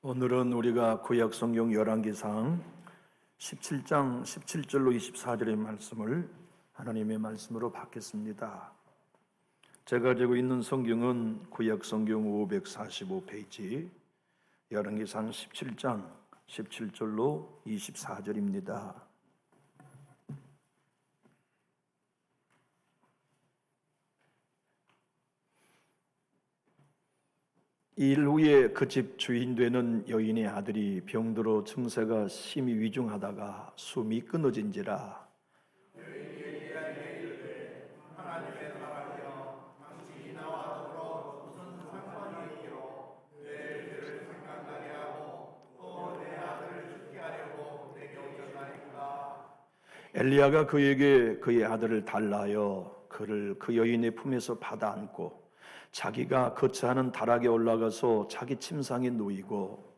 오늘은 우리가 구약 성경 열왕기상 17장 17절로 24절의 말씀을 하나님의 말씀으로 받겠습니다. 제가 가지고 있는 성경은 구약 성경 545페이지 열왕기상 17장 17절로 24절입니다. 이 일 후에 그 집 주인 되는 여인의 아들이 병들어 증세가 심히 위중하다가 숨이 끊어진지라. 엘리야가 그에게 그의 아들을 달라하여 그를 그 여인의 품에서 받아 안고 자기가 거처하는 다락에 올라가서 자기 침상에 누이고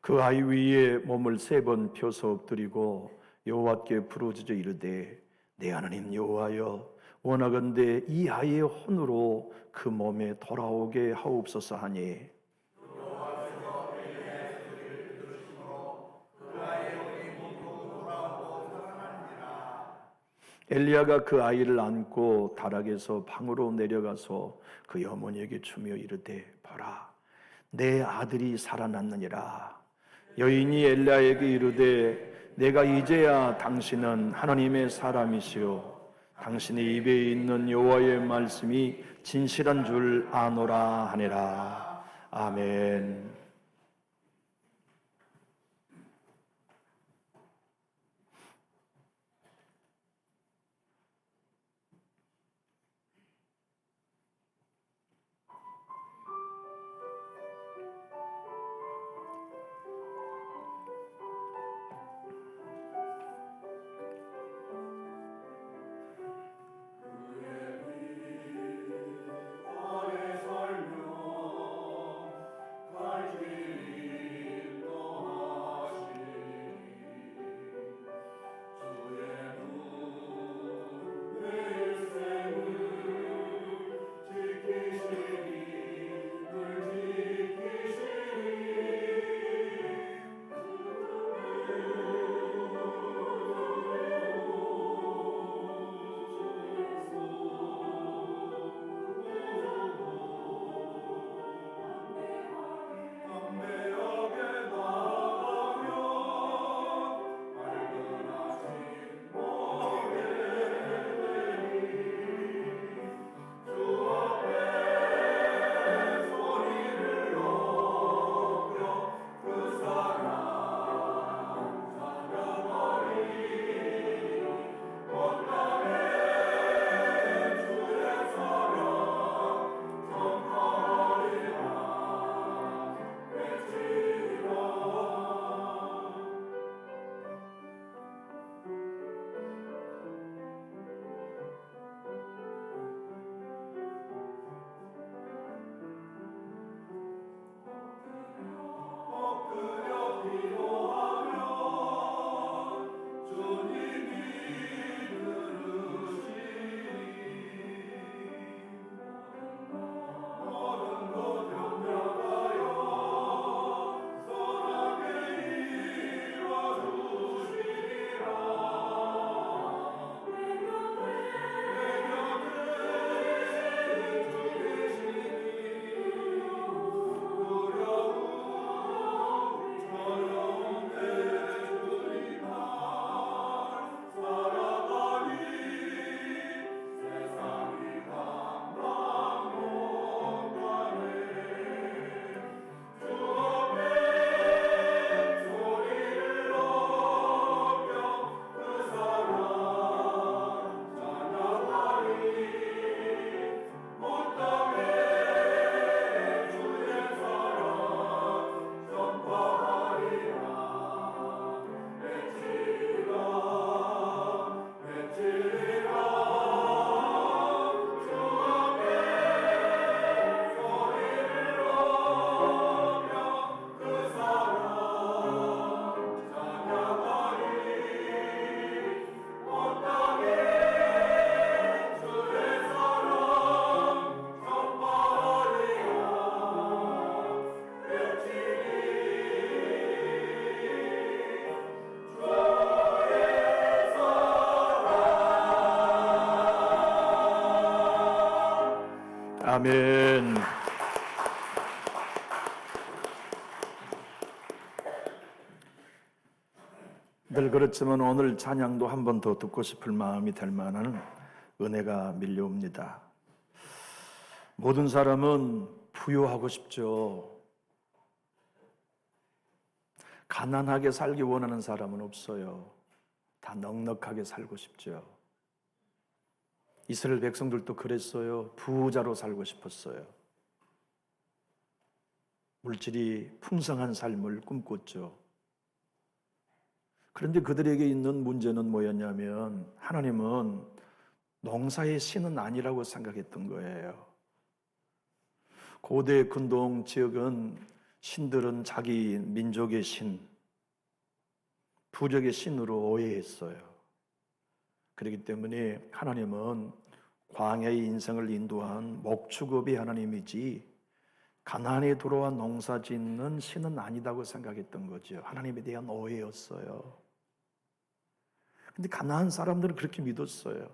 그 아이 위에 몸을 3번 펴서 엎드리고 여호와께 부르짖어 이르되 내 하나님 여호와여 원하건대 이 아이의 혼으로 그 몸에 돌아오게 하옵소서 하니 엘리야가 그 아이를 안고 다락에서 방으로 내려가서 그 어머니에게 주며 이르되 보라 내 아들이 살아났느니라. 여인이 엘리야에게 이르되 내가 이제야 당신은 하나님의 사람이시오 당신의 입에 있는 여호와의 말씀이 진실한 줄 아노라 하니라. 아멘. 아멘. 늘 그렇지만 오늘 찬양도 한 번 더 듣고 싶을 마음이 될 만한 은혜가 밀려옵니다. 모든 사람은 부유하고 싶죠. 가난하게 살기 원하는 사람은 없어요. 다 넉넉하게 살고 싶죠. 이스라엘 백성들도 그랬어요. 부자로 살고 싶었어요. 물질이 풍성한 삶을 꿈꿨죠. 그런데 그들에게 있는 문제는 뭐였냐면 하나님은 농사의 신은 아니라고 생각했던 거예요. 고대 근동 지역은 신들은 자기 민족의 신, 부족의 신으로 오해했어요. 그렇기 때문에 하나님은 광야의 인생을 인도한 목축업이 하나님이지 가나안에 들어와 농사 짓는 신은 아니다고 생각했던 거죠. 하나님에 대한 오해였어요. 근데 가나안 사람들은 그렇게 믿었어요.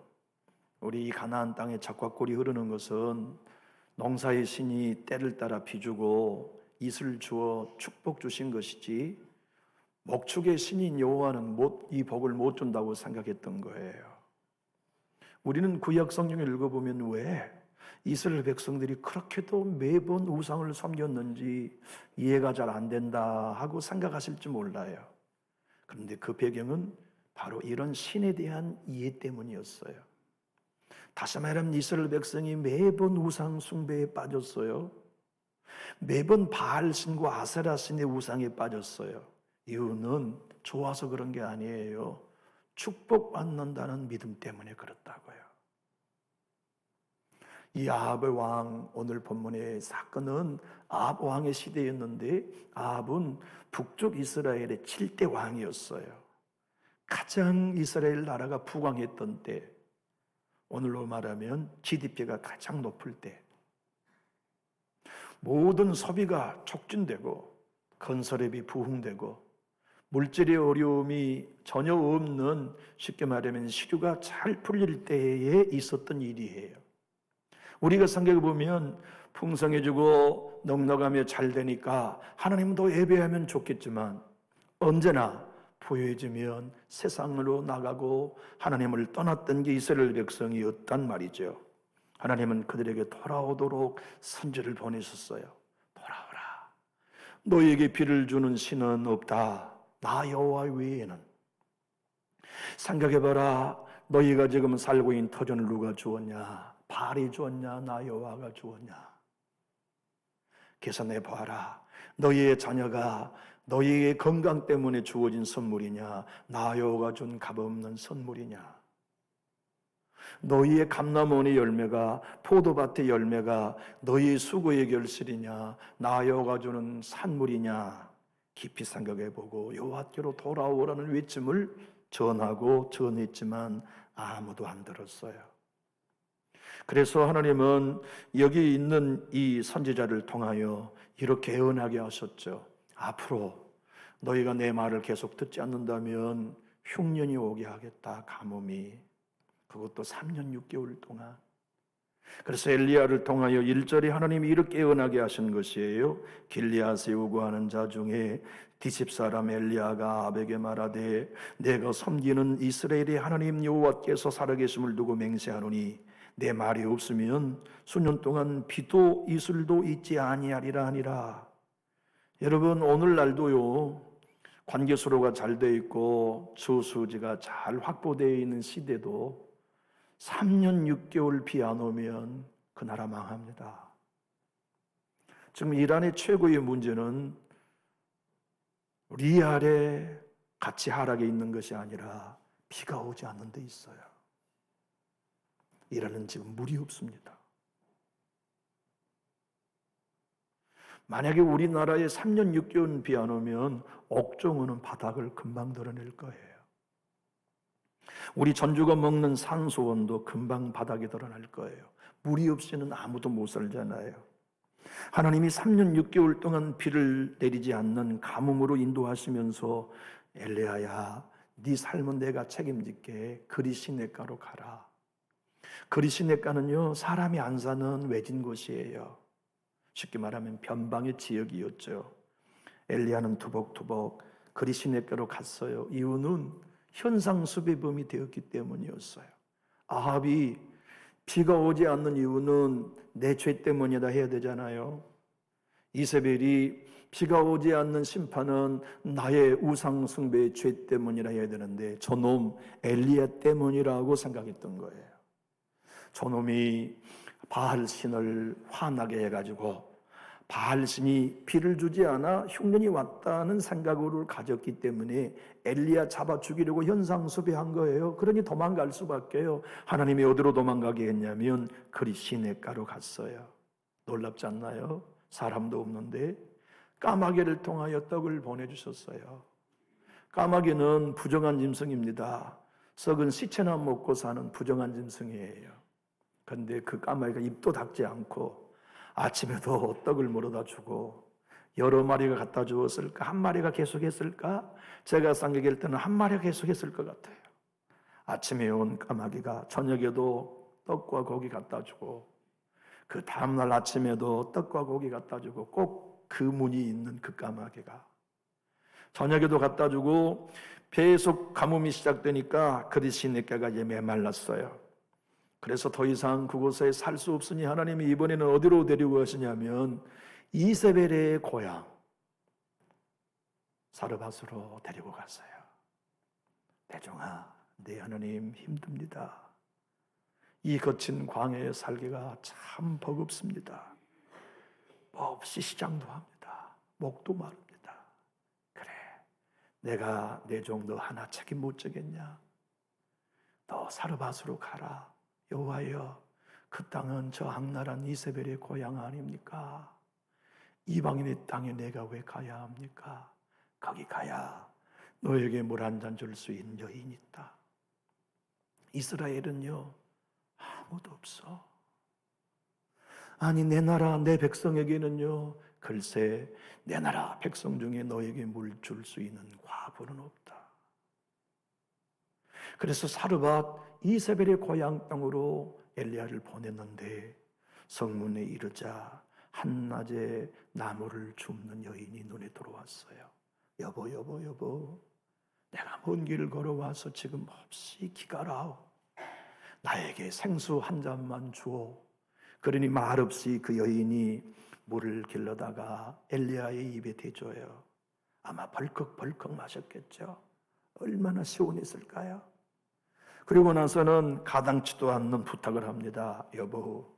우리 이 가나안 땅에 젖과 꿀이 흐르는 것은 농사의 신이 때를 따라 비주고 이슬 주어 축복 주신 것이지 목축의 신인 여호와는 이 복을 못 준다고 생각했던 거예요. 우리는 구약 성경을 읽어보면 왜 이스라엘 백성들이 그렇게도 매번 우상을 섬겼는지 이해가 잘 안 된다 하고 생각하실지 몰라요. 그런데 그 배경은 바로 이런 신에 대한 이해 때문이었어요. 다시 말하면 이스라엘 백성이 매번 우상 숭배에 빠졌어요. 매번 바알 신과 아세라 신의 우상에 빠졌어요. 이유는 좋아서 그런 게 아니에요. 축복받는다는 믿음 때문에 그렇다고요. 이 아합의 왕, 오늘 본문의 사건은 아합 왕의 시대였는데 아합은 북쪽 이스라엘의 7대 왕이었어요. 가장 이스라엘 나라가 부강했던 때, 오늘로 말하면 GDP가 가장 높을 때, 모든 소비가 촉진되고 건설업이 부흥되고 물질의 어려움이 전혀 없는, 쉽게 말하면 시류가 잘 풀릴 때에 있었던 일이에요. 우리가 생각해 보면 풍성해지고 넉넉하며 잘 되니까 하나님도 예배하면 좋겠지만 언제나 부유해지면 세상으로 나가고 하나님을 떠났던 게 이스라엘 백성이었단 말이죠. 하나님은 그들에게 돌아오도록 선지를 보내셨어요. 돌아오라. 너희에게 비를 주는 신은 없다. 나 여호와 외에는. 생각해봐라. 너희가 지금 살고 있는 터전을 누가 주었냐? 바알이 주었냐? 나 여호와가 주었냐? 계산해봐라. 너희의 자녀가 너희의 건강 때문에 주어진 선물이냐? 나 여호와가 준 값없는 선물이냐? 너희의 감람원의 열매가, 포도밭의 열매가 너희의 수고의 결실이냐? 나 여호와가 주는 산물이냐? 깊이 생각해보고 여호와께로 돌아오라는 외침을 전하고 전했지만 아무도 안 들었어요. 그래서 하나님은 여기 있는 이 선지자를 통하여 이렇게 예언하게 하셨죠. 앞으로 너희가 내 말을 계속 듣지 않는다면 흉년이 오게 하겠다. 가뭄이. 그것도 3년 6개월 동안. 그래서 엘리야를 통하여 1절에 하나님이 이렇게 예언하게 하신 것이에요. 길리앗 세우고 하는 자 중에 디십 사람 엘리야가 아합에게 말하되 내가 섬기는 이스라엘의 하나님 여호와께서 살아계심을 두고 맹세하노니 내 말이 없으면 수년 동안 비도 이슬도 있지 아니하리라 하니라. 여러분, 오늘날도요 관계수로가 잘 돼 있고 저수지가 잘 확보되어 있는 시대도 3년 6개월 비 안 오면 그 나라 망합니다. 지금 이란의 최고의 문제는 리알의 가치 하락에 있는 것이 아니라 비가 오지 않는 데 있어요. 이란은 지금 물이 없습니다. 만약에 우리나라에 3년 6개월 비 안 오면 옥정원은 바닥을 금방 드러낼 거예요. 우리 전주가 먹는 산소원도 금방 바닥에 드러날 거예요. 물이 없이는 아무도 못 살잖아요. 하나님이 3년 6개월 동안 비를 내리지 않는 가뭄으로 인도하시면서 엘리야야, 네 삶은 내가 책임질게. 그리 시냇가로 가라. 그리시네가는요, 사람이 안 사는 외진 곳이에요. 쉽게 말하면 변방의 지역이었죠. 엘리야는 투벅투벅 그리시네가로 갔어요. 이유는 현상수배범이 되었기 때문이었어요. 아합이 비가 오지 않는 이유는 내 죄 때문이다 해야 되잖아요. 이세벨이 비가 오지 않는 심판은 나의 우상 숭배의 죄 때문이라 해야 되는데 저놈 엘리야 때문이라고 생각했던 거예요. 저놈이 바알 신을 화나게 해가지고 바알 신이 비를 주지 않아 흉년이 왔다는 생각을 가졌기 때문에 엘리야 잡아 죽이려고 현상수배한 거예요. 그러니 도망갈 수밖에요. 하나님이 어디로 도망가게 했냐면 그리시네가로 갔어요. 놀랍지 않나요? 사람도 없는데 까마귀를 통하여 떡을 보내주셨어요. 까마귀는 부정한 짐승입니다. 썩은 시체나 먹고 사는 부정한 짐승이에요. 그런데 그 까마귀가 입도 닫지 않고 아침에도 떡을 물어다 주고 여러 마리가 갖다 주었을까? 한 마리가 계속했을까? 제가 생각할 때는 한 마리가 계속했을 것 같아요. 아침에 온 까마귀가 저녁에도 떡과 고기 갖다 주고 그 다음날 아침에도 떡과 고기 갖다 주고 꼭 그 문이 있는 그 까마귀가 저녁에도 갖다 주고 계속 가뭄이 시작되니까 그리시네가가 이제 메말랐어요. 그래서 더 이상 그곳에 살 수 없으니 하나님이 이번에는 어디로 데리고 가시냐면 이세벨의 고향 사르밧으로 데리고 갔어요. 대종아, 네 하나님 힘듭니다. 이 거친 광야에 살기가 참 버겁습니다. 없이 시장도 합니다. 목도 마릅니다. 그래, 내가 내 종 너 하나 책임 못 지겠냐? 너 사르밧으로 가라. 여호와여, 그 땅은 저 악랄한 이세벨의 고향 아닙니까? 이방인의 땅에 내가 왜 가야 합니까? 거기 가야 너에게 물 한 잔 줄 수 있는 여인이 있다. 이스라엘은요, 아무도 없어. 아니, 내 나라 내 백성에게는요, 글쎄 내 나라 백성 중에 너에게 물 줄 수 있는 과부는 없다. 그래서 사르밧 이세벨의 고향 땅으로 엘리야를 보냈는데 성문에 이르자 한낮에 나무를 줍는 여인이 눈에 들어왔어요. 여보, 내가 먼 길을 걸어와서 지금 없이 기가라오. 나에게 생수 한 잔만 주오. 그러니 말없이 그 여인이 물을 길러다가 엘리야의 입에 대줘요. 아마 벌컥벌컥 마셨겠죠. 얼마나 시원했을까요? 그리고 나서는 가당치도 않는 부탁을 합니다. 여보,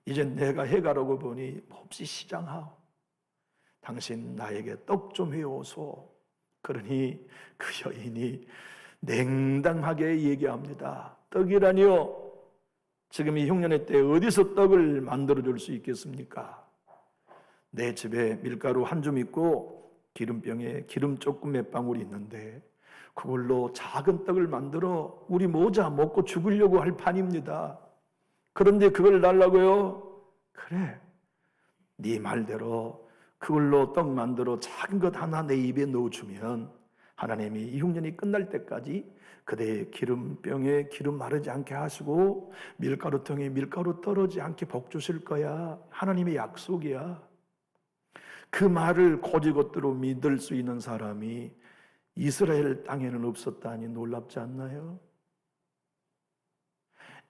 이제 내가 해가라고 보니 몹시 시장하오. 당신 나에게 떡 좀 해오소. 그러니 그 여인이 냉담하게 얘기합니다. 떡이라니요? 지금 이 흉년의 때 어디서 떡을 만들어 줄 수 있겠습니까? 내 집에 밀가루 한 줌 있고 기름병에 기름 조금 몇 방울이 있는데 그걸로 작은 떡을 만들어 우리 모자 먹고 죽으려고 할 판입니다. 그런데 그걸 달라고요? 그래, 네 말대로 그걸로 떡 만들어 작은 것 하나 내 입에 넣어주면 하나님이 이 흉년이 끝날 때까지 그대의 기름병에 기름 마르지 않게 하시고 밀가루통에 밀가루 떨어지지 않게 복 주실 거야. 하나님의 약속이야. 그 말을 고지것대로 믿을 수 있는 사람이 이스라엘 땅에는 없었다니 놀랍지 않나요?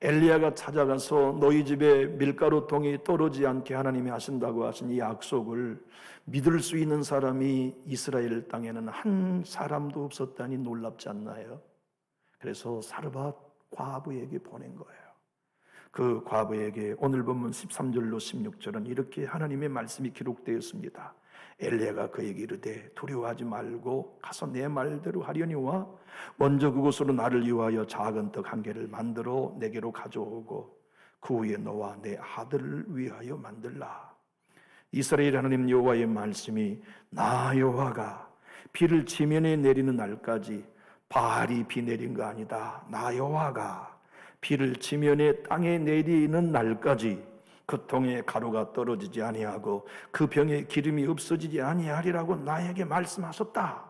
엘리야가 찾아가서 너희 집에 밀가루통이 떨어지지 않게 하나님이 하신다고 하신 이 약속을 믿을 수 있는 사람이 이스라엘 땅에는 한 사람도 없었다니 놀랍지 않나요? 그래서 사르밧 과부에게 보낸 거예요. 그 과부에게 오늘 본문 13절로 16절은 이렇게 하나님의 말씀이 기록되었습니다. 엘리야가 그에게 이르되 두려워하지 말고 가서 내 말대로 하려니와 먼저 그곳으로 나를 위하여 작은 떡 한 개를 만들어 내게로 가져오고 그 후에 너와 내 아들을 위하여 만들라. 이스라엘 하나님 여호와의 말씀이 나 여호와가 비를 지면에 내리는 날까지 바알이 비 내린 거 아니다. 나 여호와가 비를 지면에 땅에 내리는 날까지 그 통에 가루가 떨어지지 아니하고 그 병에 기름이 없어지지 아니하리라고 나에게 말씀하셨다.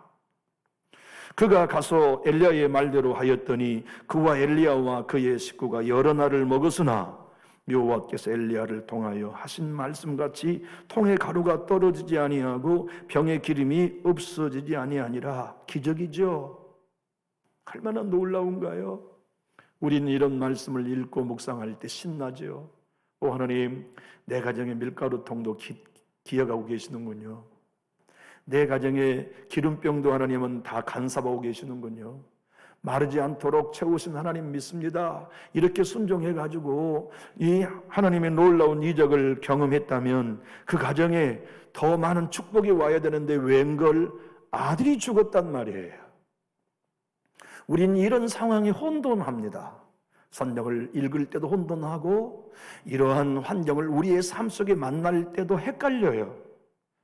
그가 가서 엘리야의 말대로 하였더니 그와 엘리야와 그의 식구가 여러 날을 먹었으나 여호와께서 엘리야를 통하여 하신 말씀같이 통에 가루가 떨어지지 아니하고 병에 기름이 없어지지 아니하니라. 기적이죠. 얼마나 놀라운가요? 우리는 이런 말씀을 읽고 묵상할 때 신나죠. 오 하나님, 내 가정에 밀가루통도 기억하고 계시는군요. 내 가정에 기름병도 하나님은 다 간섭하고 계시는군요. 마르지 않도록 채우신 하나님 믿습니다. 이렇게 순종해가지고 이 하나님의 놀라운 이적을 경험했다면 그 가정에 더 많은 축복이 와야 되는데 웬걸 아들이 죽었단 말이에요. 우린 이런 상황이 혼돈합니다. 성경을 읽을 때도 혼돈하고 이러한 환경을 우리의 삶 속에 만날 때도 헷갈려요.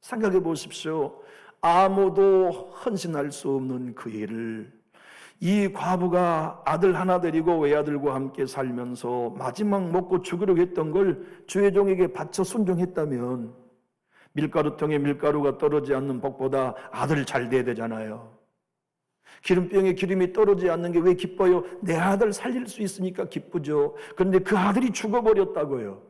생각해 보십시오. 아무도 헌신할 수 없는 그 일을 이 과부가 아들 하나 데리고 외아들과 함께 살면서 마지막 먹고 죽으려고 했던 걸 주의 종에게 바쳐 순종했다면 밀가루통에 밀가루가 떨어지지 않는 복보다 아들 잘 돼야 되잖아요. 기름병에 기름이 떨어지지 않는 게 왜 기뻐요? 내 아들 살릴 수 있으니까 기쁘죠. 그런데 그 아들이 죽어버렸다고요.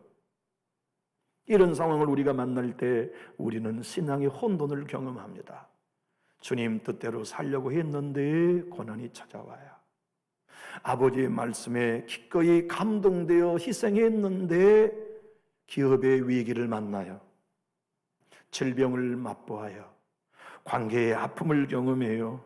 이런 상황을 우리가 만날 때 우리는 신앙의 혼돈을 경험합니다. 주님 뜻대로 살려고 했는데 고난이 찾아와요. 아버지의 말씀에 기꺼이 감동되어 희생했는데 기업의 위기를 만나요. 질병을 맛보아요. 관계의 아픔을 경험해요.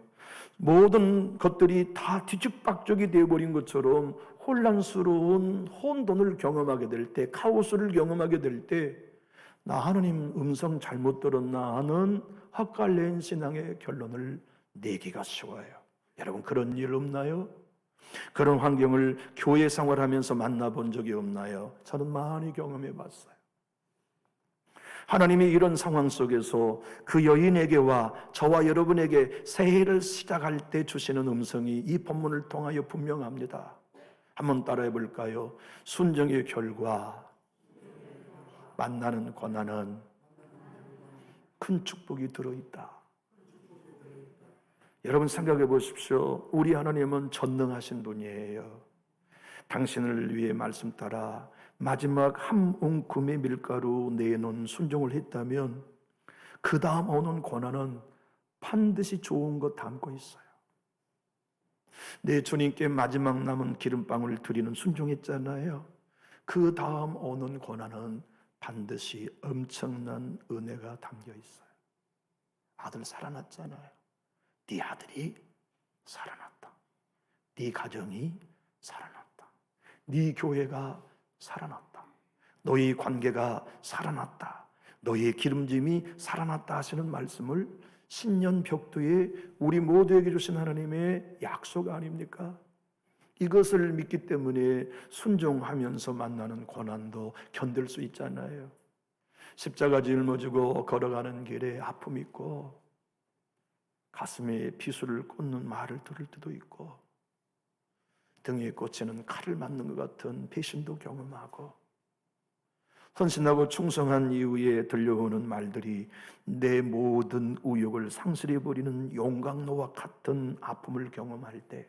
모든 것들이 다 뒤죽박죽이 되어버린 것처럼 혼란스러운 혼돈을 경험하게 될 때, 카오스를 경험하게 될 때, 나 하나님 음성 잘못 들었나 하는 헛갈린 신앙의 결론을 내기가 쉬워요. 여러분 그런 일 없나요? 그런 환경을 교회 생활하면서 만나본 적이 없나요? 저는 많이 경험해 봤어요. 하나님이 이런 상황 속에서 그 여인에게와 저와 여러분에게 새해를 시작할 때 주시는 음성이 이 본문을 통하여 분명합니다. 한번 따라해 볼까요? 순종의 결과 만나는 고난은 큰 축복이 들어있다. 여러분 생각해 보십시오. 우리 하나님은 전능하신 분이에요. 당신을 위해 말씀 따라 마지막 한 움큼의 밀가루 내놓은 순종을 했다면 그 다음 오는 고난은 반드시 좋은 것 담고 있어요. 내 주님께 마지막 남은 기름방울 드리는 순종했잖아요. 그 다음 오는 고난은 반드시 엄청난 은혜가 담겨 있어요. 아들 살아났잖아요. 네 아들이 살아났다. 네 가정이 살아났다. 네 교회가 살아났다. 너희 관계가 살아났다. 너희의 기름짐이 살아났다 하시는 말씀을 신년 벽두에 우리 모두에게 주신 하나님의 약속 아닙니까? 이것을 믿기 때문에 순종하면서 만나는 고난도 견딜 수 있잖아요. 십자가 짊어지고 걸어가는 길에 아픔 있고 가슴에 비수를 꽂는 말을 들을 때도 있고 등에 꽂히는 칼을 맞는 것 같은 배신도 경험하고 헌신하고 충성한 이후에 들려오는 말들이 내 모든 의욕을 상실해버리는 용광로와 같은 아픔을 경험할 때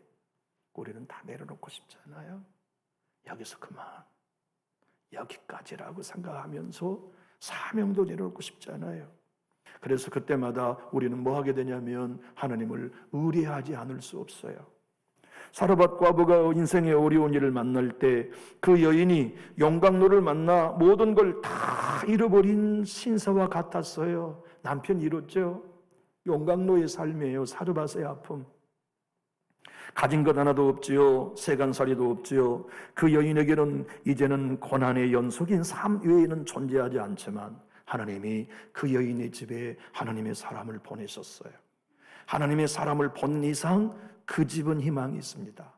우리는 다 내려놓고 싶잖아요. 여기서 그만, 여기까지라고 생각하면서 사명도 내려놓고 싶잖아요. 그래서 그때마다 우리는 뭐 하게 되냐면 하나님을 의뢰하지 않을 수 없어요. 사르밧 과부가 인생의 어려운 일을 만날 때 그 여인이 용광로를 만나 모든 걸 다 잃어버린 신사와 같았어요. 남편 잃었죠. 용광로의 삶이에요. 사르밧의 아픔. 가진 것 하나도 없지요. 세간살이도 없지요. 그 여인에게는 이제는 고난의 연속인 삶 외에는 존재하지 않지만 하나님이 그 여인의 집에 하나님의 사람을 보내셨어요. 하나님의 사람을 보낸 이상 그 집은 희망이 있습니다.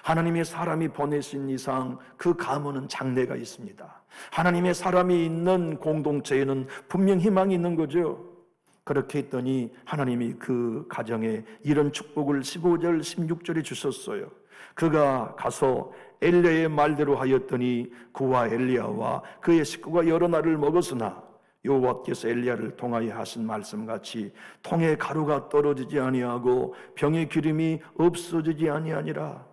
하나님의 사람이 보내신 이상 그 가문은 장래가 있습니다. 하나님의 사람이 있는 공동체에는 분명 희망이 있는 거죠. 그렇게 했더니 하나님이 그 가정에 이런 축복을 15절 16절에 주셨어요. 그가 가서 엘리야의 말대로 하였더니 그와 엘리야와 그의 식구가 여러 날을 먹었으나 여호와께서 엘리야를 통하여 하신 말씀같이 통에 가루가 떨어지지 아니하고 병의 기름이 없어지지 아니하니라.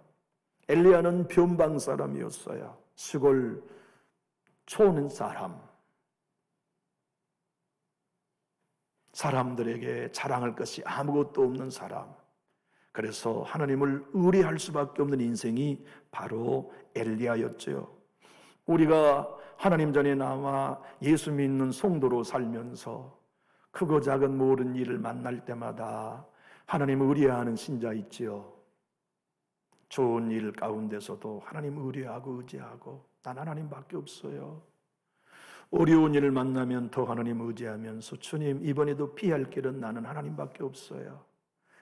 엘리야는 변방 사람이었어요. 시골 촌 사람, 사람들에게 자랑할 것이 아무것도 없는 사람. 그래서 하나님을 의뢰할 수밖에 없는 인생이 바로 엘리야였죠. 우리가 하나님 전에 나와 예수 믿는 성도로 살면서 크고 작은 모든 일을 만날 때마다 하나님을 의뢰하는 신자 있지요. 좋은 일 가운데서도 하나님 의뢰하고 의지하고 난 하나님밖에 없어요. 어려운 일을 만나면 더 하나님 의지하면서 주님 이번에도 피할 길은 나는 하나님밖에 없어요.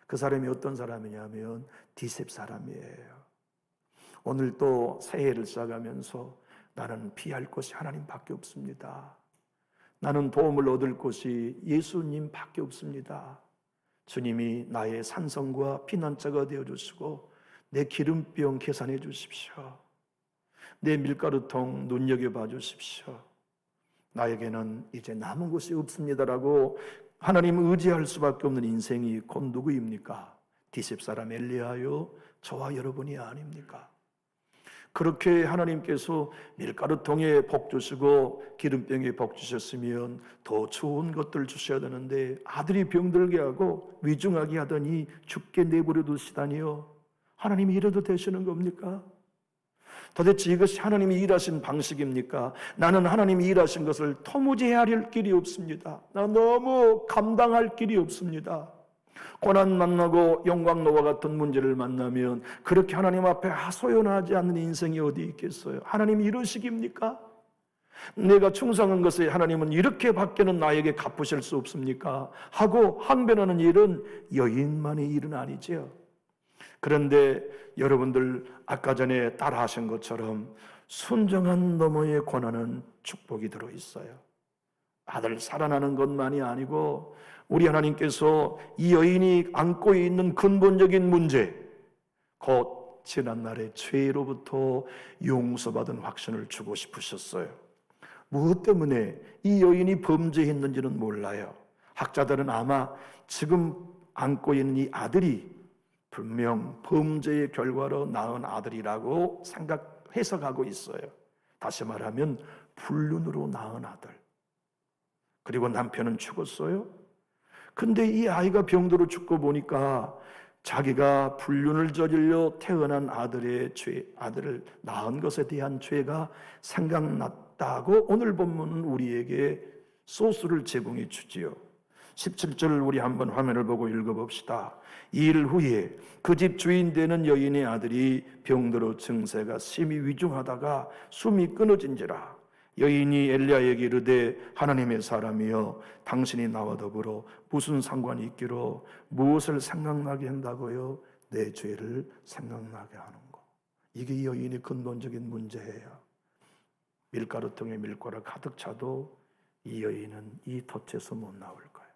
그 사람이 어떤 사람이냐면 디셉 사람이에요. 오늘 또 새해를 시작하면서 나는 피할 곳이 하나님밖에 없습니다. 나는 도움을 얻을 곳이 예수님밖에 없습니다. 주님이 나의 산성과 피난처가 되어주시고 내 기름병 계산해 주십시오. 내 밀가루통 눈여겨봐 주십시오. 나에게는 이제 남은 곳이 없습니다라고 하나님 의지할 수밖에 없는 인생이 곧 누구입니까? 디셉 사람 엘리야요, 저와 여러분이 아닙니까? 그렇게 하나님께서 밀가루통에 복 주시고 기름병에 복 주셨으면 더 좋은 것들 주셔야 되는데 아들이 병들게 하고 위중하게 하더니 죽게 내버려 두시다니요. 하나님이 이래도 되시는 겁니까? 도대체 이것이 하나님이 일하신 방식입니까? 나는 하나님이 일하신 것을 도무지 헤아릴 길이 없습니다. 나 너무 감당할 길이 없습니다. 고난 만나고 영광로와 같은 문제를 만나면 그렇게 하나님 앞에 하소연하지 않는 인생이 어디 있겠어요? 하나님이 이러시깁니까? 내가 충성한 것에 하나님은 이렇게밖에는 나에게 갚으실 수 없습니까? 하고 항변하는 일은 여인만의 일은 아니죠. 그런데 여러분들 아까 전에 따라하신 것처럼 순정한 너머의 고난은 축복이 들어있어요. 아들 살아나는 것만이 아니고 우리 하나님께서 이 여인이 안고 있는 근본적인 문제, 곧 지난날의 죄로부터 용서받은 확신을 주고 싶으셨어요. 무엇 때문에 이 여인이 범죄했는지는 몰라요. 학자들은 아마 지금 안고 있는 이 아들이 분명 범죄의 결과로 낳은 아들이라고 해석하고 있어요. 다시 말하면 불륜으로 낳은 아들. 그리고 남편은 죽었어요. 근데 이 아이가 병들어 죽고 보니까 자기가 불륜을 저질러 태어난 아들의 죄, 아들을 낳은 것에 대한 죄가 생각났다고 오늘 본문은 우리에게 소스를 제공해 주지요. 17절 우리 한번 화면을 보고 읽어봅시다. 2일 후에 그 집 주인 되는 여인의 아들이 병들어 증세가 심히 위중하다가 숨이 끊어진지라. 여인이 엘리야에게 이르되 하나님의 사람이여 당신이 나와 더불어 무슨 상관이 있기로 무엇을 생각나게 한다고요? 내 죄를 생각나게 하는 거. 이게 이 여인의 근본적인 문제예요. 밀가루통에 밀가루 가득 차도 이 여인은 이 덫에서 못 나올 거예요.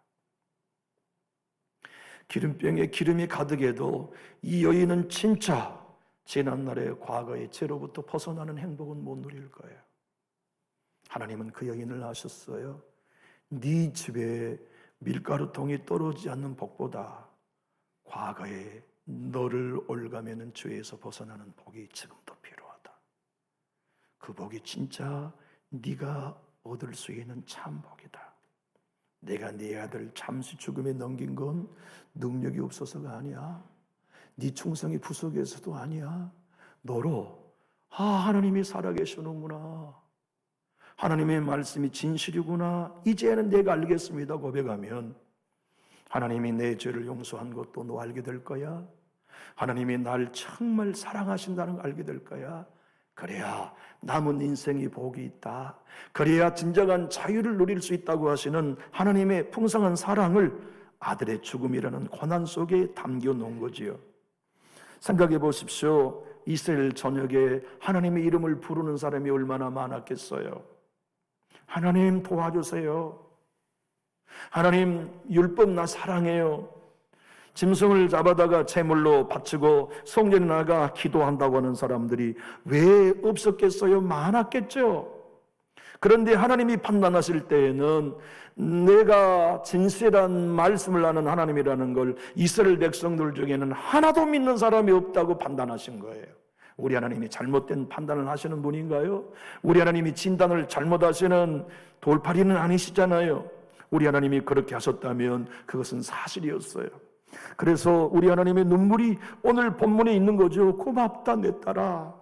기름병에 기름이 가득해도 이 여인은 진짜 지난날의 과거의 죄로부터 벗어나는 행복은 못 누릴 거예요. 하나님은 그 여인을 아셨어요. 네 집에 밀가루통이 떨어지지 않는 복보다 과거에 너를 올가매는 죄에서 벗어나는 복이 지금도 필요하다. 그 복이 진짜 네가 얻을 수 있는 참 복이다. 내가 네 아들 잠시 죽음에 넘긴 건 능력이 없어서가 아니야. 네 충성이 부족해서도 아니야. 너로 하나님이 살아계시는구나. 하나님의 말씀이 진실이구나. 이제는 내가 알겠습니다. 고백하면 하나님이 내 죄를 용서한 것도 너 알게 될 거야. 하나님이 날 정말 사랑하신다는 걸 알게 될 거야. 그래야 남은 인생이 복이 있다. 그래야 진정한 자유를 누릴 수 있다고 하시는 하나님의 풍성한 사랑을 아들의 죽음이라는 고난 속에 담겨 놓은 거지요. 생각해 보십시오. 이스라엘 전역에 하나님의 이름을 부르는 사람이 얼마나 많았겠어요. 하나님 도와주세요. 하나님 율법 나 사랑해요. 짐승을 잡아다가 제물로 바치고 성전에 나가 기도한다고 하는 사람들이 왜 없었겠어요? 많았겠죠. 그런데 하나님이 판단하실 때에는 내가 진실한 말씀을 하는 하나님이라는 걸 이스라엘 백성들 중에는 하나도 믿는 사람이 없다고 판단하신 거예요. 우리 하나님이 잘못된 판단을 하시는 분인가요? 우리 하나님이 진단을 잘못하시는 돌팔이는 아니시잖아요. 우리 하나님이 그렇게 하셨다면 그것은 사실이었어요. 그래서 우리 하나님의 눈물이 오늘 본문에 있는 거죠. 고맙다 내 딸아.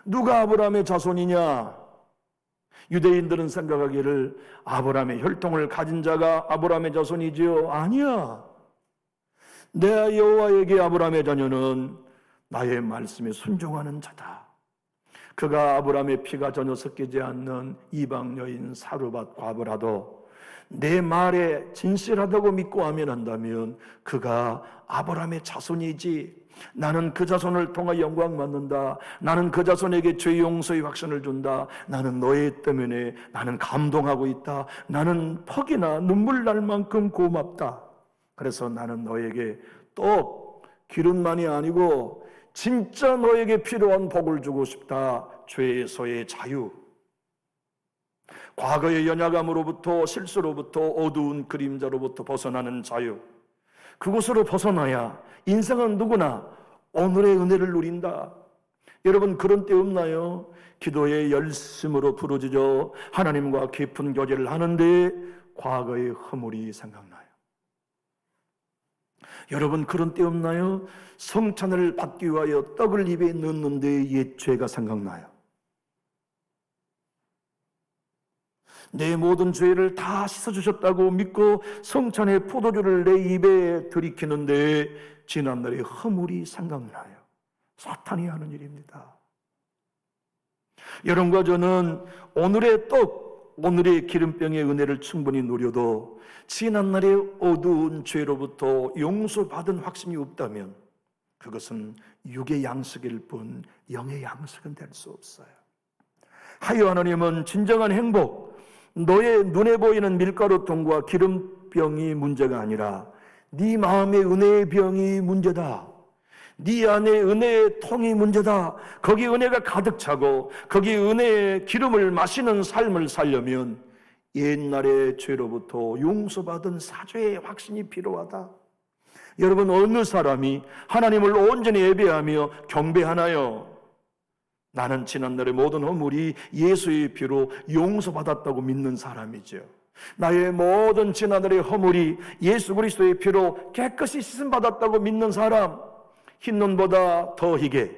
누가 아브라함의 자손이냐? 유대인들은 생각하기를 아브라함의 혈통을 가진 자가 아브라함의 자손이지요. 아니야. 내 여호와에게 아브라함의 자녀는 나의 말씀에 순종하는 자다. 그가 아브라함의 피가 전혀 섞이지 않는 이방 여인 사르밧 과부라도 내 말에 진실하다고 믿고 아멘한다면 그가 아브라함의 자손이지. 나는 그 자손을 통해 영광 받는다. 나는 그 자손에게 죄 용서의 확신을 준다. 나는 너희 때문에 나는 감동하고 있다. 나는 퍽이나 눈물 날 만큼 고맙다. 그래서 나는 너에게 떡, 기름만이 아니고 진짜 너에게 필요한 복을 주고 싶다. 죄에서의 자유. 과거의 연약함으로부터 실수로부터 어두운 그림자로부터 벗어나는 자유. 그곳으로 벗어나야 인생은 누구나 오늘의 은혜를 누린다. 여러분 그런 때 없나요? 기도의 열심으로 부르짖어 하나님과 깊은 교제를 하는데 과거의 허물이 생각나요. 여러분 그런 때 없나요? 성찬을 받기 위하여 떡을 입에 넣는데 옛 죄가 생각나요. 내 모든 죄를 다 씻어주셨다고 믿고 성찬의 포도주를 내 입에 들이키는데 지난날의 허물이 생각나요. 사탄이 하는 일입니다. 여러분과 저는 오늘의 떡, 오늘의 기름병의 은혜를 충분히 누려도 지난날의 어두운 죄로부터 용서받은 확신이 없다면 그것은 육의 양식일 뿐 영의 양식은 될 수 없어요. 하여 하나님은 진정한 행복, 너의 눈에 보이는 밀가루통과 기름병이 문제가 아니라 네 마음의 은혜의 병이 문제다. 네 안에 은혜의 통이 문제다. 거기 은혜가 가득 차고 거기 은혜의 기름을 마시는 삶을 살려면 옛날의 죄로부터 용서받은 사죄의 확신이 필요하다. 여러분 어느 사람이 하나님을 온전히 예배하며 경배하나요? 나는 지난날의 모든 허물이 예수의 피로 용서받았다고 믿는 사람이죠. 나의 모든 지난날의 허물이 예수 그리스도의 피로 깨끗이 씻음받았다고 믿는 사람, 흰눈보다 더 희게,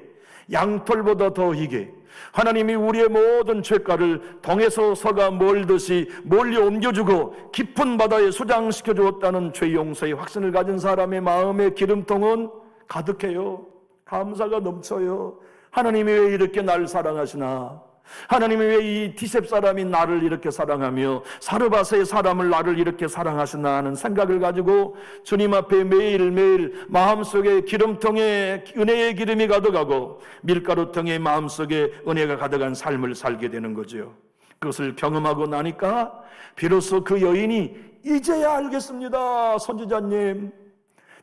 양털보다 더 희게 하나님이 우리의 모든 죄가를 동에서 서가 몰듯이 멀리 옮겨주고 깊은 바다에 수장시켜 주었다는 죄 용서의 확신을 가진 사람의 마음의 기름통은 가득해요. 감사가 넘쳐요. 하나님이 왜 이렇게 날 사랑하시나? 하나님이 왜 이 디셉 사람이 나를 이렇게 사랑하며 사르밧의 사람을 나를 이렇게 사랑하시나 하는 생각을 가지고 주님 앞에 매일매일 마음속에 기름통에 은혜의 기름이 가득하고 밀가루통에 마음속에 은혜가 가득한 삶을 살게 되는 거죠. 그것을 경험하고 나니까 비로소 그 여인이 이제야 알겠습니다. 선지자님,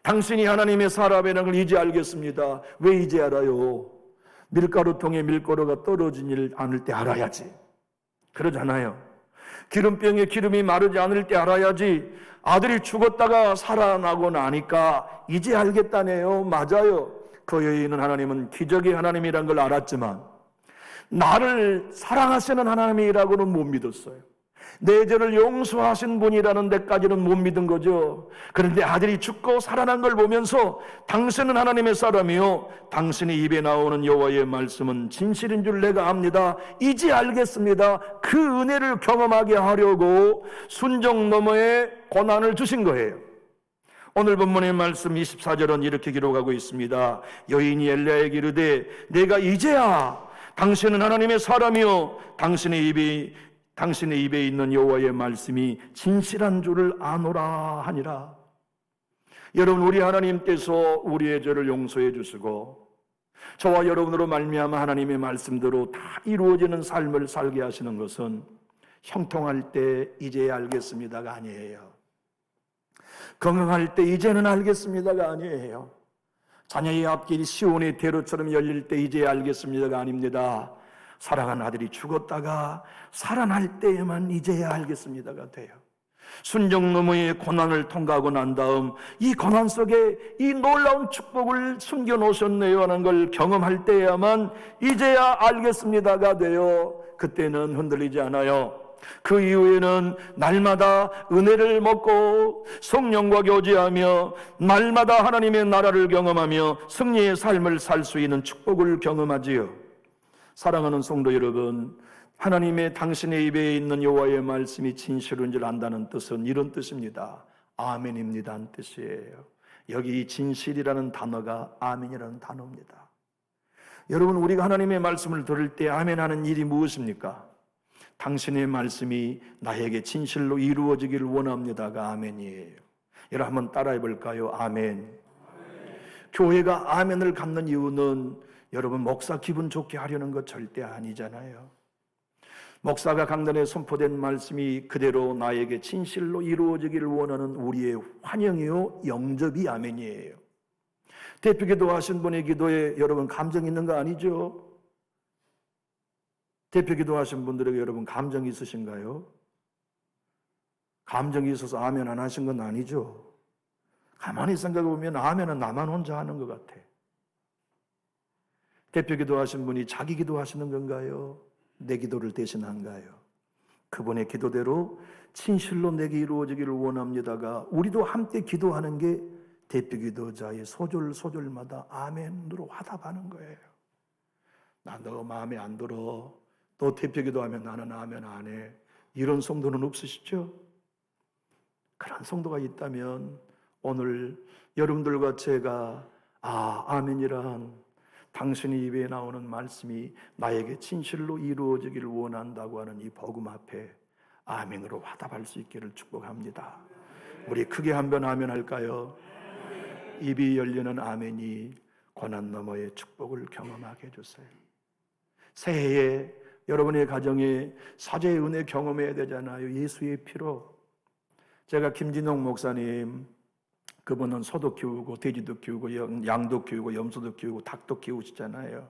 당신이 하나님의 사람이라는 걸 이제 알겠습니다. 왜 이제 알아요? 밀가루통에 밀가루가 떨어지지 않을 때 알아야지. 그러잖아요. 기름병에 기름이 마르지 않을 때 알아야지. 아들이 죽었다가 살아나고 나니까 이제 알겠다네요. 맞아요. 그 여인은 하나님은 기적의 하나님이란 걸 알았지만 나를 사랑하시는 하나님이라고는 못 믿었어요. 내 죄를 용서하신 분이라는 데까지는 못 믿은 거죠. 그런데 아들이 죽고 살아난 걸 보면서 당신은 하나님의 사람이요 당신의 입에 나오는 여호와의 말씀은 진실인 줄 내가 압니다. 이제 알겠습니다. 그 은혜를 경험하게 하려고 순종 너머의 고난을 주신 거예요. 오늘 본문의 말씀 24절은 이렇게 기록하고 있습니다. 여인이 엘리야에게 이르되 내가 이제야 당신은 하나님의 사람이요 당신의 입에 있는 여호와의 말씀이 진실한 줄을 아노라 하니라. 여러분 우리 하나님께서 우리의 죄를 용서해 주시고 저와 여러분으로 말미암아 하나님의 말씀대로 다 이루어지는 삶을 살게 하시는 것은 형통할 때 이제야 알겠습니다가 아니에요. 건강할 때 이제는 알겠습니다가 아니에요. 자녀의 앞길이 시온의 대로처럼 열릴 때 이제야 알겠습니다가 아닙니다. 사랑하는 아들이 죽었다가 살아날 때에만 이제야 알겠습니다가 돼요. 순정노무의 고난을 통과하고 난 다음 이 고난 속에 이 놀라운 축복을 숨겨놓으셨네요 하는 걸 경험할 때야만 이제야 알겠습니다가 돼요. 그때는 흔들리지 않아요. 그 이후에는 날마다 은혜를 먹고 성령과 교제하며 날마다 하나님의 나라를 경험하며 승리의 삶을 살 수 있는 축복을 경험하지요. 사랑하는 성도 여러분, 하나님의 당신의 입에 있는 여호와의 말씀이 진실인 줄 안다는 뜻은 이런 뜻입니다. 아멘입니다 한 뜻이에요. 여기 이 진실이라는 단어가 아멘이라는 단어입니다. 여러분, 우리가 하나님의 말씀을 들을 때 아멘하는 일이 무엇입니까? 당신의 말씀이 나에게 진실로 이루어지기를 원합니다가 아멘이에요. 여러분 한번 따라해 볼까요? 아멘. 교회가 아멘을 갖는 이유는 여러분 목사 기분 좋게 하려는 것 절대 아니잖아요. 목사가 강단에 선포된 말씀이 그대로 나에게 진실로 이루어지기를 원하는 우리의 환영이요 영접이 아멘이에요. 대표기도 하신 분의 기도에 여러분 감정 있는 거 아니죠? 대표기도 하신 분들에게 여러분 감정이 있으신가요? 감정이 있어서 아멘 안 하신 건 아니죠? 가만히 생각해 보면 아멘은 나만 혼자 하는 것 같아. 대표기도 하신 분이 자기 기도하시는 건가요? 내 기도를 대신한가요? 그분의 기도대로 진실로 내게 이루어지기를 원합니다가 우리도 함께 기도하는 게 대표기도자의 소절소절마다 아멘으로 화답하는 거예요. 나 너 마음에 안 들어. 또 대표기도하면 나는 아멘 안 해. 이런 성도는 없으시죠? 그런 성도가 있다면 오늘 여러분들과 제가 아멘이란 당신의 입에 나오는 말씀이 나에게 진실로 이루어지기를 원한다고 하는 이 복음 앞에 아멘으로 화답할 수 있기를 축복합니다. 우리 크게 한번 아멘 할까요? 입이 열리는 아멘이 고난 너머의 축복을 경험하게 해주세요. 새해에 여러분의 가정에 사제의 은혜 경험해야 되잖아요. 예수의 피로. 제가 김진홍 목사님, 그분은 소도 키우고 돼지도 키우고 양도 키우고 염소도 키우고 닭도 키우시잖아요.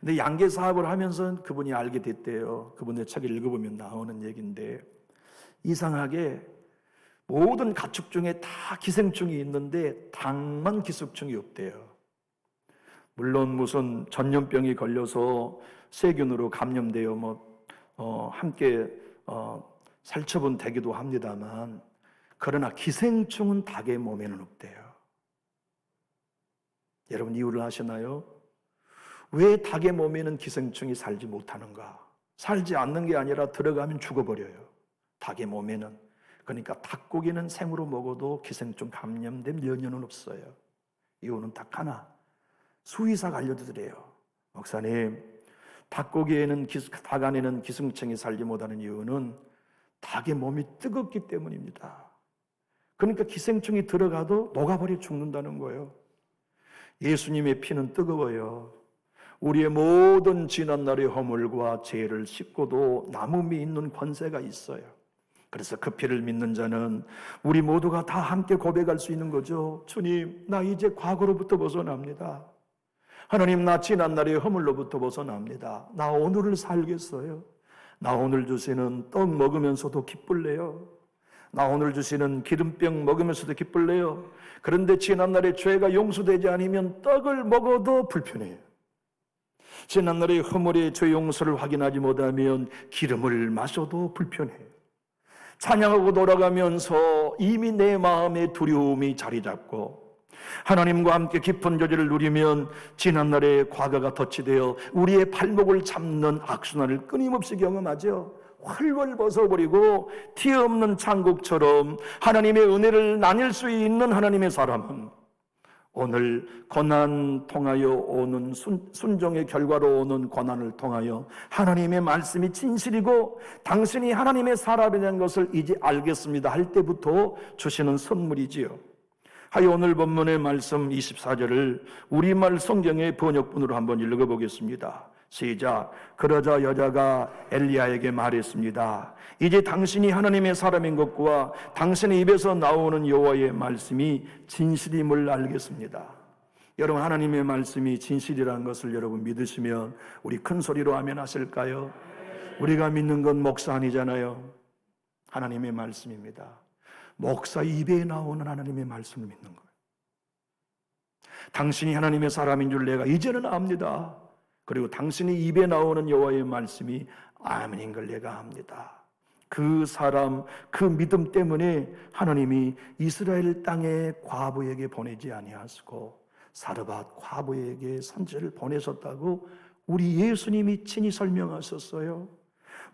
근데 양계 사업을 하면서 그분이 알게 됐대요. 그분의 책을 읽어보면 나오는 얘기인데 이상하게 모든 가축 중에 다 기생충이 있는데 닭만 기생충이 없대요. 물론 무슨 전염병이 걸려서 세균으로 감염되어 함께 살처분 되기도 합니다만 그러나 기생충은 닭의 몸에는 없대요. 여러분 이유를 아시나요? 왜 닭의 몸에는 기생충이 살지 못하는가? 살지 않는 게 아니라 들어가면 죽어버려요. 닭의 몸에는. 그러니까 닭고기는 생으로 먹어도 기생충 감염된 연연은 없어요. 이유는 딱 하나. 수의사가 알려드려요. 목사님, 닭고기에는 닭 안에는 기생충이 살지 못하는 이유는 닭의 몸이 뜨겁기 때문입니다. 그러니까 기생충이 들어가도 녹아버려 죽는다는 거예요. 예수님의 피는 뜨거워요. 우리의 모든 지난날의 허물과 죄를 씻고도 남음이 있는 권세가 있어요. 그래서 그 피를 믿는 자는 우리 모두가 다 함께 고백할 수 있는 거죠. 주님, 나 이제 과거로부터 벗어납니다. 하나님, 나 지난날의 허물로부터 벗어납니다. 나 오늘을 살겠어요. 나 오늘 주시는 떡 먹으면서도 기쁠래요. 나 오늘 주시는 기름병 먹으면서도 기쁠래요. 그런데 지난날의 죄가 용서되지 않으면 떡을 먹어도 불편해요. 지난날의 허물의 죄 용서를 확인하지 못하면 기름을 마셔도 불편해요. 찬양하고 돌아가면서 이미 내 마음에 두려움이 자리 잡고 하나님과 함께 깊은 교제를 누리면 지난날의 과거가 덧치되어 우리의 발목을 잡는 악순환을 끊임없이 경험하죠. 훨훨 벗어버리고 티 없는 창국처럼 하나님의 은혜를 나눌 수 있는 하나님의 사람은 오늘 고난 통하여 오는 순종의 결과로 오는 고난을 통하여 하나님의 말씀이 진실이고 당신이 하나님의 사람이라는 것을 이제 알겠습니다 할 때부터 주시는 선물이지요. 하여 오늘 본문의 말씀 24절을 우리말 성경의 번역본으로 한번 읽어보겠습니다. 시작. 그러자 여자가 엘리야에게 말했습니다. 이제 당신이 하나님의 사람인 것과 당신의 입에서 나오는 여호와의 말씀이 진실임을 알겠습니다. 여러분, 하나님의 말씀이 진실이라는 것을 여러분 믿으시면 우리 큰 소리로 아멘 하실까요? 우리가 믿는 건 목사 아니잖아요. 하나님의 말씀입니다. 목사 입에 나오는 하나님의 말씀을 믿는 거예요. 당신이 하나님의 사람인 줄 내가 이제는 압니다. 그리고 당신이 입에 나오는 여호와의 말씀이 아멘인 걸 내가 압니다. 그 사람, 그 믿음 때문에 하나님이 이스라엘 땅에 과부에게 보내지 아니하시고 사르밧 과부에게 선지를 보내셨다고 우리 예수님이 친히 설명하셨어요.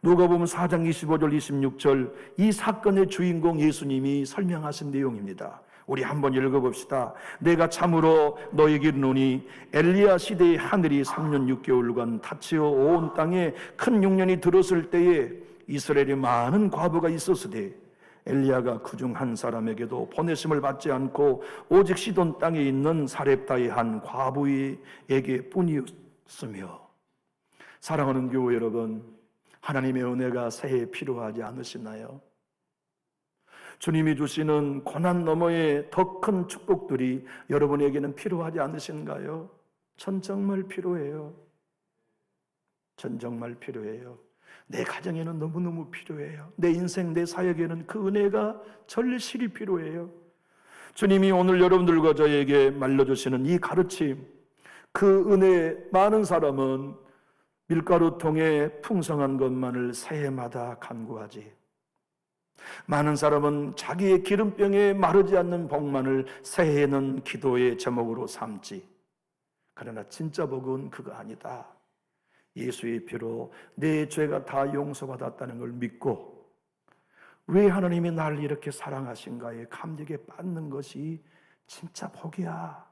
누가복음 4장 25절 26절 이 사건의 주인공 예수님이 설명하신 내용입니다. 우리 한번 읽어봅시다. 내가 참으로 너에게 이르노니 엘리야 시대의 하늘이 3년 6개월간 닫히어 온 땅에 큰 흉년이 들었을 때에 이스라엘에 많은 과부가 있었으되 엘리야가 그중 한 사람에게도 보내심을 받지 않고 오직 시돈 땅에 있는 사렙다의 한 과부에게 뿐이었으며. 사랑하는 교회 여러분, 하나님의 은혜가 새해 필요하지 않으시나요? 주님이 주시는 고난 너머의 더 큰 축복들이 여러분에게는 필요하지 않으신가요? 전 정말 필요해요. 전 정말 필요해요. 내 가정에는 너무너무 필요해요. 내 인생, 내 사역에는 그 은혜가 절실히 필요해요. 주님이 오늘 여러분들과 저에게 말려주시는 이 가르침, 그 은혜, 많은 사람은 밀가루통에 풍성한 것만을 새해마다 간구하지, 많은 사람은 자기의 기름병에 마르지 않는 복만을 새해에는 기도의 제목으로 삼지. 그러나 진짜 복은 그거 아니다. 예수의 피로 내 죄가 다 용서받았다는 걸 믿고 왜 하나님이 나를 이렇게 사랑하신가에 감격에 빠지는 것이 진짜 복이야.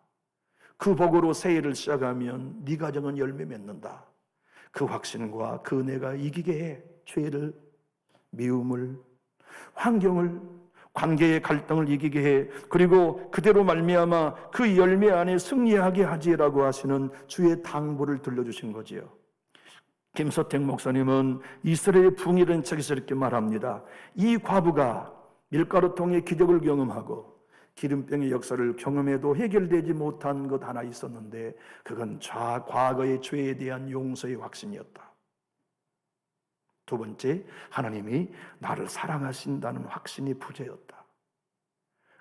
그 복으로 새해를 시작하면 네 가정은 열매 맺는다. 그 확신과 그 은혜가 이기게 해. 죄를, 미움을, 환경을, 관계의 갈등을 이기게 해. 그리고 그대로 말미암아 그 열매 안에 승리하게 하지라고 하시는 주의 당부를 들려주신 거지요. 김서택 목사님은 이스라엘의 붕이라는 책에서 이렇게 말합니다. 이 과부가 밀가루통의 기적을 경험하고 기름병의 역사를 경험해도 해결되지 못한 것 하나 있었는데 그건 과거의 죄에 대한 용서의 확신이었다. 두 번째, 하나님이 나를 사랑하신다는 확신이 부재였다.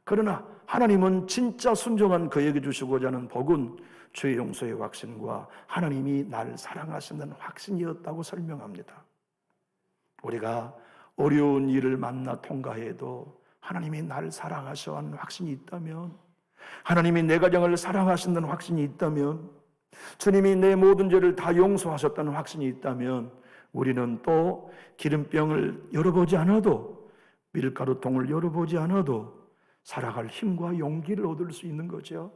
그러나 하나님은 진짜 순종한 그에게 주시고자 하는 복은 죄 용서의 확신과 하나님이 나를 사랑하신다는 확신이었다고 설명합니다. 우리가 어려운 일을 만나 통과해도 하나님이 나를 사랑하셔 하는 확신이 있다면, 하나님이 내 가정을 사랑하신다는 확신이 있다면, 주님이 내 모든 죄를 다 용서하셨다는 확신이 있다면 우리는 또 기름병을 열어보지 않아도, 밀가루통을 열어보지 않아도 살아갈 힘과 용기를 얻을 수 있는 거죠.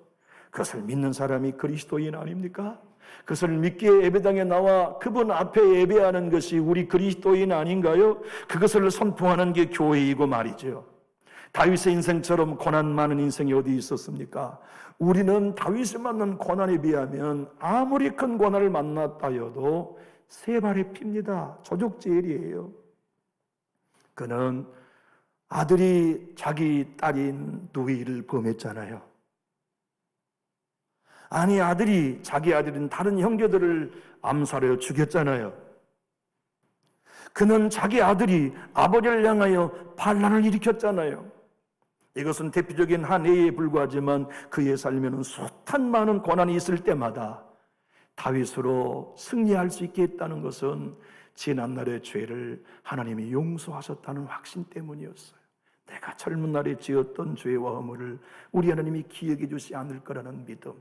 그것을 믿는 사람이 그리스도인 아닙니까? 그것을 믿기에 예배당에 나와 그분 앞에 예배하는 것이 우리 그리스도인 아닌가요? 그것을 선포하는 게 교회이고 말이죠. 다윗의 인생처럼 고난 많은 인생이 어디 있었습니까? 우리는 다윗이 만난 고난에 비하면 아무리 큰 고난을 만났다 해도 세 발의 피입니다. 조족제일이에요. 그는 아들이 자기 딸인 누이를 범했잖아요. 아니, 아들이 자기 아들인 다른 형제들을 암살하여 죽였잖아요. 그는 자기 아들이 아버지를 향하여 반란을 일으켰잖아요. 이것은 대표적인 한 예에 불과하지만 그의 삶에는 숱한 많은 고난이 있을 때마다 다윗으로 승리할 수 있게 했다는 것은 지난날의 죄를 하나님이 용서하셨다는 확신 때문이었어요. 내가 젊은 날에 지었던 죄와 허물을 우리 하나님이 기억해 주지 않을 거라는 믿음.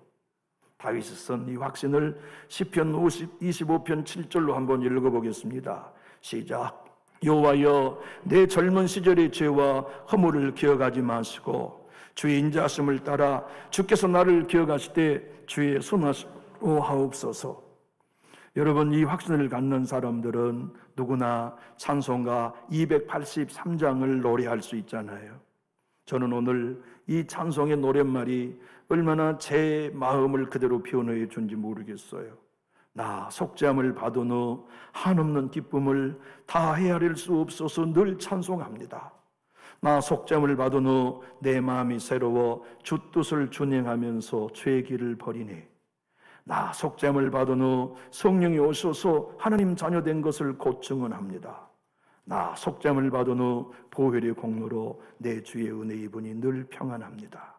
다윗이 쓴 이 확신을 시편 25편 7절로 한번 읽어보겠습니다. 시작. 여호와여, 내 젊은 시절의 죄와 허물을 기억하지 마시고 주의 인자하심을 따라 주께서 나를 기억하시되 주의 선하심으로 하옵소서. 여러분, 이 확신을 갖는 사람들은 누구나 찬송가 283장을 노래할 수 있잖아요. 저는 오늘 이 찬송의 노랫말이 얼마나 제 마음을 그대로 표현해 준지 모르겠어요. 나 속죄함을 받은 후 한없는 기쁨을 다 헤아릴 수 없어서 늘 찬송합니다. 나 속죄함을 받은 후 내 마음이 새로워 주 뜻을 준행하면서 죄의 길을 버리네. 나 속죄함을 받은 후 성령이 오셔서 하나님 자녀 된 것을 곧 증언합니다. 나 속죄함을 받은 후 보혈의 공로로 내 주의 은혜 입으니 늘 평안합니다.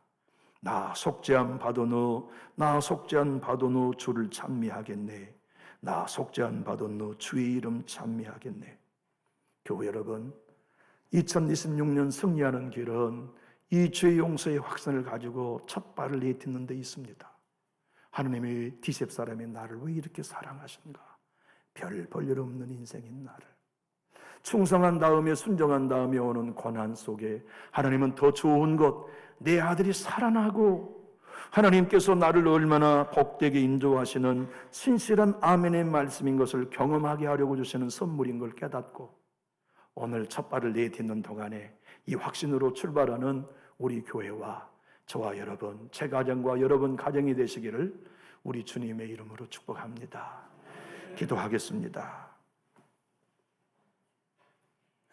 나 속죄함 받은 후 주를 찬미하겠네. 나 속죄함 받은 후 주의 이름 찬미하겠네. 교회 여러분, 2026년 승리하는 길은 이 죄 용서의 확신을 가지고 첫 발을 내딛는 데 있습니다. 하나님의 디셉 사람이 나를 왜 이렇게 사랑하신가? 별 볼일 없는 인생인 나를 충성한 다음에 순종한 다음에 오는 고난 속에 하나님은 더 좋은 것, 내 아들이 살아나고 하나님께서 나를 얼마나 복되게 인도하시는 신실한 아멘의 말씀인 것을 경험하게 하려고 주시는 선물인 걸 깨닫고 오늘 첫 발을 내딛는 동안에 이 확신으로 출발하는 우리 교회와 저와 여러분, 제 가정과 여러분 가정이 되시기를 우리 주님의 이름으로 축복합니다. 기도하겠습니다.